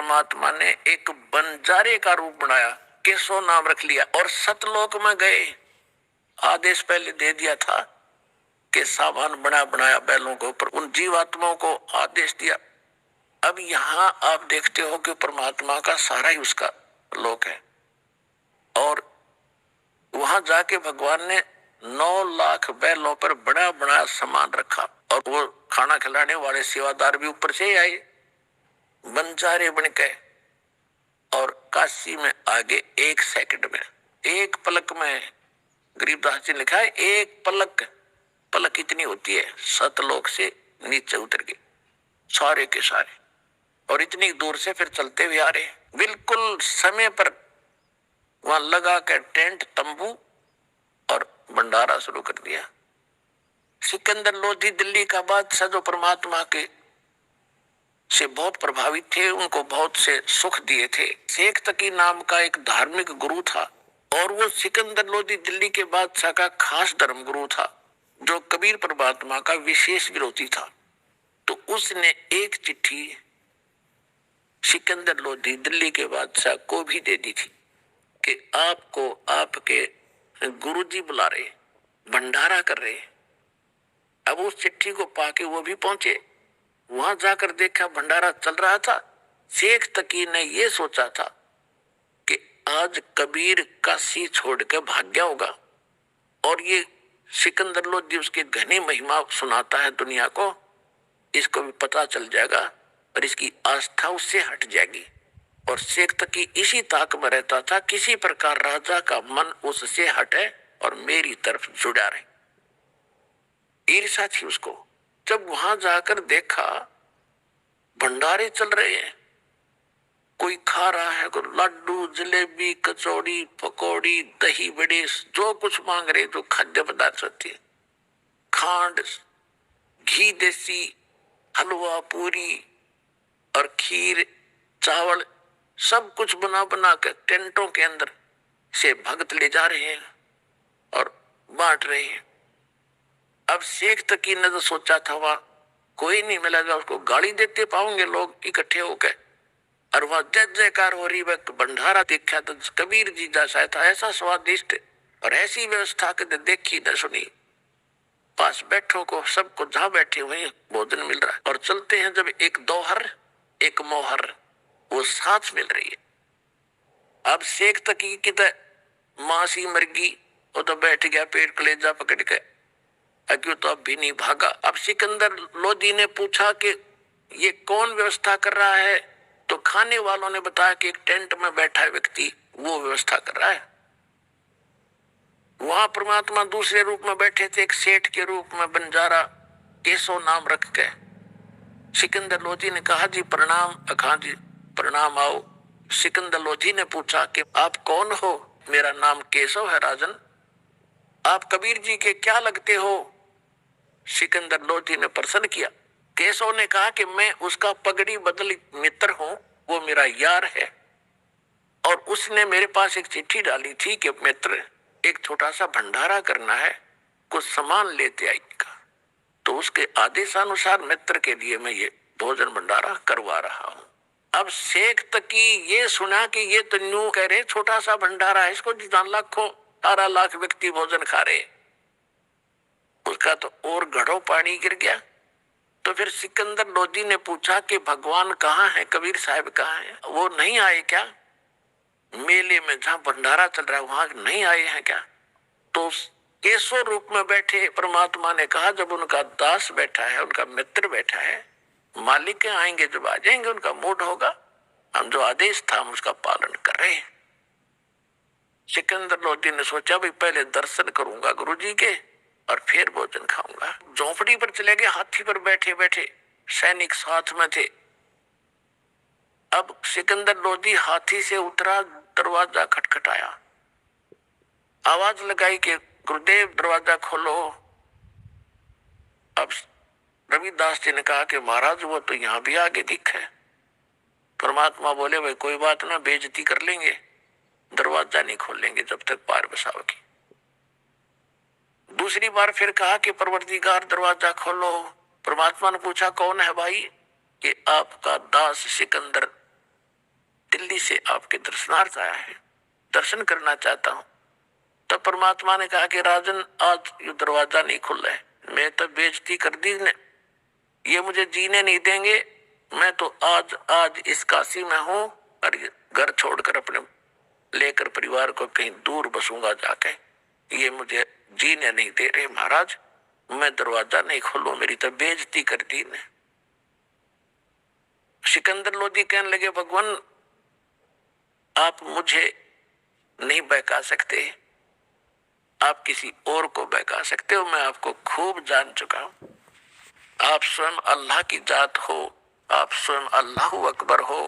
परमात्मा ने एक बंजारे का रूप बनाया, केशव नाम रख लिया, और सतलोक में गए। आदेश पहले दे दिया था कि सामान बना बनाया बैलों के ऊपर, उन जीवात्माओं को आदेश दिया। अब यहाँ आप देखते हो कि परमात्मा का सारा ही उसका लोक है, और वहां जाके भगवान ने 9 लाख बैलों पर बड़ा बड़ा सामान रखा, और वो खाना खिलाने वाले सेवादार भी ऊपर से ही आए बंजारे बन के, और काशी में आगे 1 सेकंड में, 1 पलक में, गरीबदास जी ने लिखा है 1 पलक, पलक इतनी होती है, सतलोक से नीचे उतर गए सारे के सारे, और इतनी दूर से फिर चलते हुए आ रहे, बिल्कुल समय पर वहां लगा कर टेंट तंबू और भंडारा शुरू कर दिया। सिकंदर लोधी दिल्ली का बादशाह जो परमात्मा के से बहुत प्रभावित थे, उनको बहुत से सुख दिए थे। शेख तकी नाम का एक धार्मिक गुरु था, और वो सिकंदर लोधी दिल्ली के बादशाह का खास धर्म गुरु था, जो कबीर परमात्मा का विशेष विरोधी था। तो उसने एक चिट्ठी सिकंदर लोधी दिल्ली के बादशाह को भी दे दी थी कि आपको आपके गुरुजी बुला रहे, भंडारा कर रहे। अब उस चिट्ठी को पाके वो भी पहुंचे, वहां जाकर देखा भंडारा चल रहा था। शेख तकी ने ये सोचा था कि आज कबीर काशी छोड़ के भाग गया होगा, और ये सिकंदर लोधी उसकी घनी महिमा सुनाता है दुनिया को, इसको भी पता चल जाएगा और इसकी आस्था उससे हट जाएगी। और शेख तकी इसी ताक में रहता था, किसी प्रकार राजा का मन उससे हटे और मेरी तरफ जुड़ा रहे, ईर्ष्या थी उसको। जब वहां जाकर देखा भंडारे चल रहे हैं, कोई खा रहा है, कोई लड्डू जलेबी कचौड़ी पकौड़ी दही बड़े, जो कुछ मांग रहे, जो खाद्य पदार्थ होती है, खांड घी देसी हलवा पूरी और खीर चावल, सब कुछ बना बना कर टेंटों के अंदर से भक्त ले जा रहे हैं और बांट रहे हैं। अब शेख तकी ने तो सोचा था वहां कोई नहीं मिलेगा, उसको गाली देते पाओगे लोग इकट्ठे होकर, और वह जय जयकार हो रही, वह भंडारा देखा तो कबीर जी जैसा था, ऐसा स्वादिष्ट और ऐसी व्यवस्था के देखी न सुनी। पास बैठो को सबको जहां बैठे हुए भोजन मिल रहा है, और चलते हैं जब एक दोहर एक मोहर वो साथ मिल रही है। अब शेख तकी की तो मासी मरगी, वो तो बैठ गया पेट कलेजा पकड़ के, अक्यों तो अब भी नहीं भागा। अब सिकंदर लोधी ने पूछा कि ये कौन व्यवस्था कर रहा है, तो खाने वालों ने बताया कि एक टेंट में बैठा है व्यक्ति, वो व्यवस्था कर रहा है। वहां परमात्मा दूसरे रूप में बैठे थे, एक सेठ के रूप में बंजारा केशव नाम रख के। सिकंदर लोधी ने कहा जी प्रणाम। अखां जी प्रणाम, आओ। सिकंदर लोधी ने पूछा कि आप कौन हो? मेरा नाम केशव है राजन। आप कबीर जी के क्या लगते हो? सिकंदर लोधी ने प्रश्न किया। केशव ने कहा कि मैं उसका पगड़ी बदली मित्र हूं, वो मेरा यार है, और उसने मेरे पास एक चिट्ठी डाली थी कि मित्र एक छोटा सा भंडारा करना है, कुछ सामान लेते आएगा। तो उसके आदेशानुसार मित्र के लिए मैं ये भोजन भंडारा करवा रहा हूं। अब शेख तकी ये सुना कि ये तो न्यू कह रहे छोटा सा भंडारा है, इसको लाखों 18 लाख व्यक्ति भोजन खा रहे, उसका तो और घड़ों पानी गिर गया। तो फिर सिकंदर लोधी ने पूछा कि भगवान कहाँ है, कबीर साहब कहाँ है, वो नहीं आए क्या? मेले में जहां भंडारा चल रहा है वहां नहीं आए हैं क्या? तो केशव रूप में बैठे परमात्मा ने कहा जब उनका दास बैठा है, उनका मित्र बैठा है, मालिक आएंगे जब आ जाएंगे, उनका मूड होगा, हम जो आदेश था हम उसका पालन कर रहे हैं। सिकंदर लोधी ने सोचा भाई पहले दर्शन करूंगा गुरुजी के और फिर भोजन खाऊंगा। झोंपड़ी पर चले गए, हाथी पर बैठे बैठे, सैनिक साथ में थे। अब सिकंदर लोधी हाथी से उतरा, दरवाजा खटखटाया, आवाज लगाई कि गुरुदेव दरवाजा खोलो। अब रविदास जी ने कहा कि महाराज वो तो यहां भी आगे दिखे। परमात्मा बोले भाई कोई बात ना, बेइज्जती कर लेंगे, दरवाजा नहीं खोलेंगे जब तक पार बसाओगी। दूसरी बार फिर कहा कि परवरदिगार दरवाजा खोलो। परमात्मा ने पूछा कौन है भाई? कि आपका दास सिकंदर दिल्ली से आपके दर्शनार्थ आया है, दर्शन करना चाहता हूं। तब परमात्मा ने कहा कि राजन आज ये दरवाजा नहीं खुल रहा है, मैं तो बेइज्जती कर दी ने, ये मुझे जीने नहीं देंगे। मैं तो आज इस काशी में हूं और घर छोड़कर अपने लेकर परिवार को कहीं दूर बसूंगा जाके, ये मुझे जीने नहीं दे रहे महाराज, मैं दरवाजा नहीं खोलूं, मेरी तो बेइज्जती कर दी ने। सिकंदर लोधी कहने लगे भगवान आप मुझे नहीं बहका सकते, आप किसी और को बहका सकते हो, मैं आपको खूब जान चुका हूं। आप स्वयं अल्लाह की जात हो, आप स्वयं अल्लाह अकबर हो,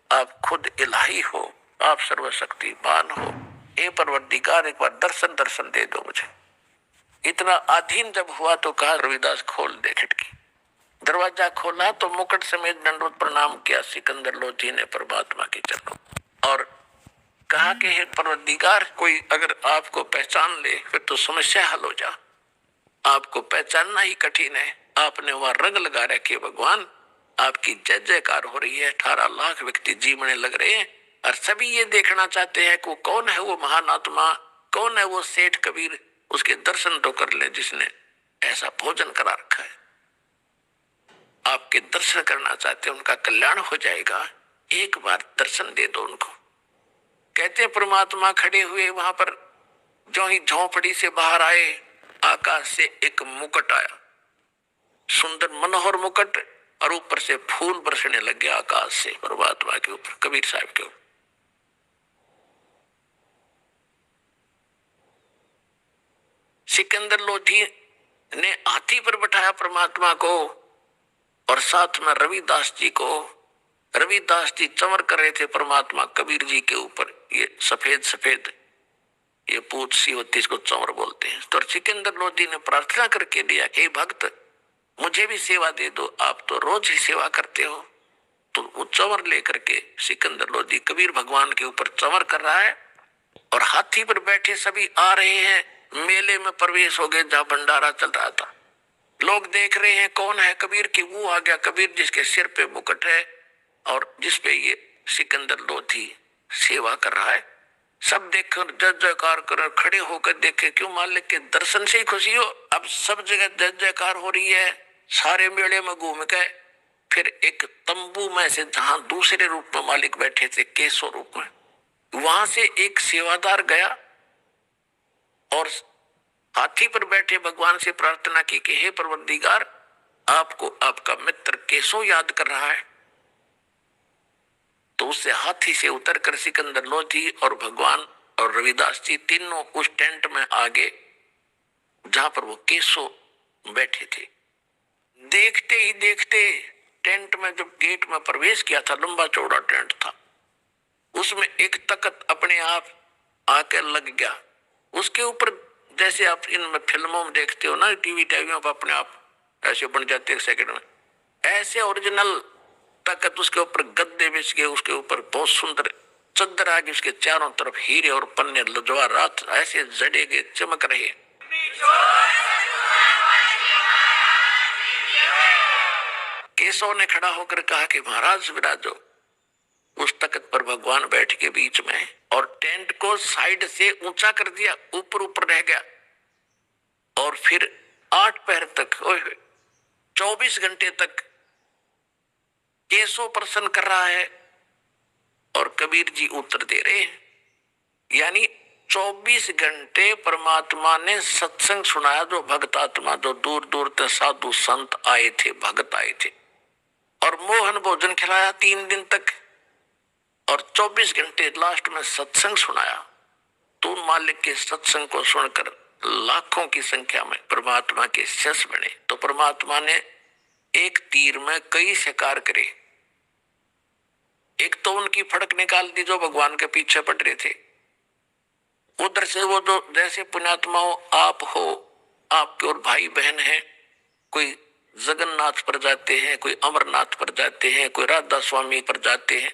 आप खुद इलाही हो, आप सर्वशक्तिमान हो। हे परवरदिगार एक बार दर्शन दे दो मुझे। इतना अधीन जब हुआ तो कहा रविदास खोल दे खिड़की। दरवाजा खोला तो मुकुट समेत दंडवत प्रणाम किया सिकंदर लोधी ने परमात्मा के चरणों और कहा कि हे परवरदिगार कोई अगर आपको पहचान ले फिर तो समस्या हल हो जा, आपको पहचानना ही कठिन है, आपने वहां रंग लगा रखे भगवान, आपकी जय जयकार हो रही है, 18 लाख व्यक्ति जीवने लग रहे हैं और सभी ये देखना चाहते हैं कि कौन है वो महान आत्मा, कौन है वो सेठ कबीर, उसके दर्शन तो कर ले जिसने ऐसा भोजन करा रखा है। आपके दर्शन करना चाहते हैं, उनका कल्याण हो जाएगा, एक बार दर्शन दे दो उनको। कहते हैं परमात्मा खड़े हुए वहां पर, जो ही झोंपड़ी से बाहर आए आकाश से एक मुकुट आया, सुंदर मनोहर मुकुट, और ऊपर से फूल बरसने लग गया आकाश से परमात्मा के ऊपर, कबीर साहब के ऊपर। सिकंदर लोधी ने हाथी पर बैठाया परमात्मा को और साथ में रविदास जी को। रविदास जी चमर कर रहे थे परमात्मा कबीर जी के ऊपर, ये सफेद सफेद ये पूछ सी होती, इसको चमर बोलते हैं। तो सिकंदर लोधी ने प्रार्थना करके दिया, हे भक्त मुझे भी सेवा दे दो, आप तो रोज ही सेवा करते हो। तो वो चमर लेकर के सिकंदर लोधी कबीर भगवान के ऊपर चमर कर रहा है और हाथी पर बैठे सभी आ रहे हैं। मेले में प्रवेश हो गए जहां भंडारा चल रहा था, लोग देख रहे हैं कौन है कबीर की, वो आ गया कबीर जिसके सिर पे मुकुट है और जिसपे ये सिकंदर लोधी सेवा कर रहा है। सब देखकर जय जयकार कर खड़े होकर देखे, क्यों मालिक के दर्शन से ही खुशी हो। अब सब जगह जय जयकार हो रही है, सारे मेले में घूम गए। फिर एक तंबू में से जहां दूसरे रूप में मालिक बैठे थे केशव रूप में, वहां से एक सेवादार गया और हाथी पर बैठे भगवान से प्रार्थना की कि हे परवरदिगार आपको आपका मित्र केशव याद कर रहा है। तो उससे हाथी से उतरकर सिकंदर लोधी और भगवान और रविदास जी तीनों उस टेंट में आगे जहां पर वो केशव बैठे थे। देखते ही देखते टेंट में जब गेट में प्रवेश किया था, लंबा चौड़ा टेंट था, उसमें एक तख्त अपने आप आकर लग गया। उसके ऊपर जैसे आप इन फिल्मों में देखते हो ना, टीवी टीवियों पर अपने आप ऐसे बन जाते एक सेकंड में, ऐसे ओरिजिनल तख्त, उसके ऊपर गद्दे बिछ के, उसके ऊपर बहुत सुंदर चद्दर आगे, उसके चारों तरफ हीरे और पन्ने जवाहरात ऐसे जड़े गए चमक रहे। केशव ने खड़ा होकर कहा कि महाराज विराजो। उस तख्त पर भगवान बैठ के बीच में और टेंट को साइड से ऊंचा कर दिया, ऊपर ऊपर रह गया। और फिर 8 पहर तक 24 घंटे तक केशव प्रसन्न कर रहा है और कबीर जी उत्तर दे रहे हैं। यानी 24 घंटे परमात्मा ने सत्संग सुनाया। जो भक्त आत्मा, जो दूर दूर से साधु संत आए थे, भक्त आए थे, और मोहन भोजन खिलाया 3 दिन तक और 24 घंटे लास्ट में सत्संग सुनाया। तो मालिक के सत्संग को सुनकर लाखों की संख्या में परमात्मा के शिष्य बने। तो परमात्मा ने एक तीर में कई शिकार करे। एक तो उनकी फड़क निकाल दी जो भगवान के पीछे पड़ रहे थे, उधर से वो जो जैसे पुण्यात्मा हो, आप हो, आपके और भाई बहन हैं, कोई जगन्नाथ पर जाते हैं, कोई अमरनाथ पर जाते हैं, कोई राधा स्वामी पर जाते हैं,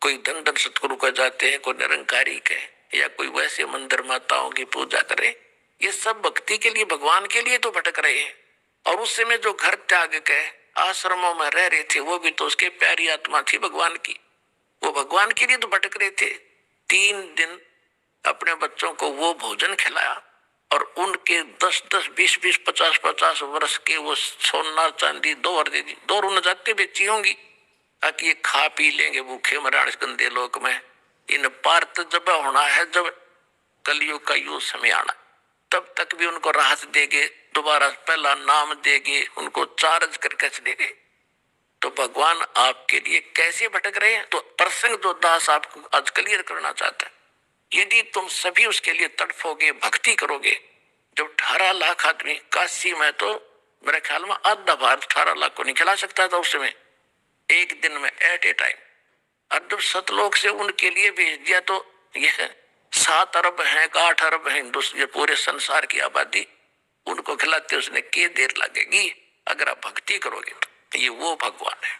कोई धन सतगुरु का जाते हैं, कोई निरंकारी के, या कोई वैसे मंदिर माताओं की पूजा करे। ये सब भक्ति के लिए, भगवान के लिए तो भटक रहे हैं। और उस समय जो घर त्याग के आश्रमों में रह रहे थे, वो भी तो उसके प्यारी आत्मा थी भगवान की। वो भगवान के लिए तो भटक रहे थे। 3 दिन अपने बच्चों को वो भोजन खिलाया और उनके 10-10, 20-20, 50-50 वर्ष के वो सोना चांदी 2 दे दी। 2 रून जाते बेची होंगी ताकि ये खा पी लेंगे भूखे मराण गंदे लोक में। इन पार तो जब होना है जब कलयुग का युग समय आना, तब तक भी उनको राहत देंगे, दोबारा पहला नाम देंगे, उनको चार्ज करके चलेंगे। तो भगवान आपके लिए कैसे भटक रहे हैं? तो प्रसंग जो दास आपको आज क्लियर करना चाहता है, यदि तुम सभी उसके लिए तड़फोगे, भक्ति करोगे। जब 18 लाख आदमी काशी में, तो मेरे ख्याल में आधा भारत 18 लाख को नहीं खिला सकता था उस समय, एक दिन में एट ए टाइम। और जब सतलोक से उनके लिए भेज दिया तो यह 7 अरब है, 8 अरब है हिंदुस्तान, पूरे संसार की आबादी, उनको खिलाते उसने क्या देर लगेगी? अगर आप भक्ति करोगे तो ये वो भगवान है।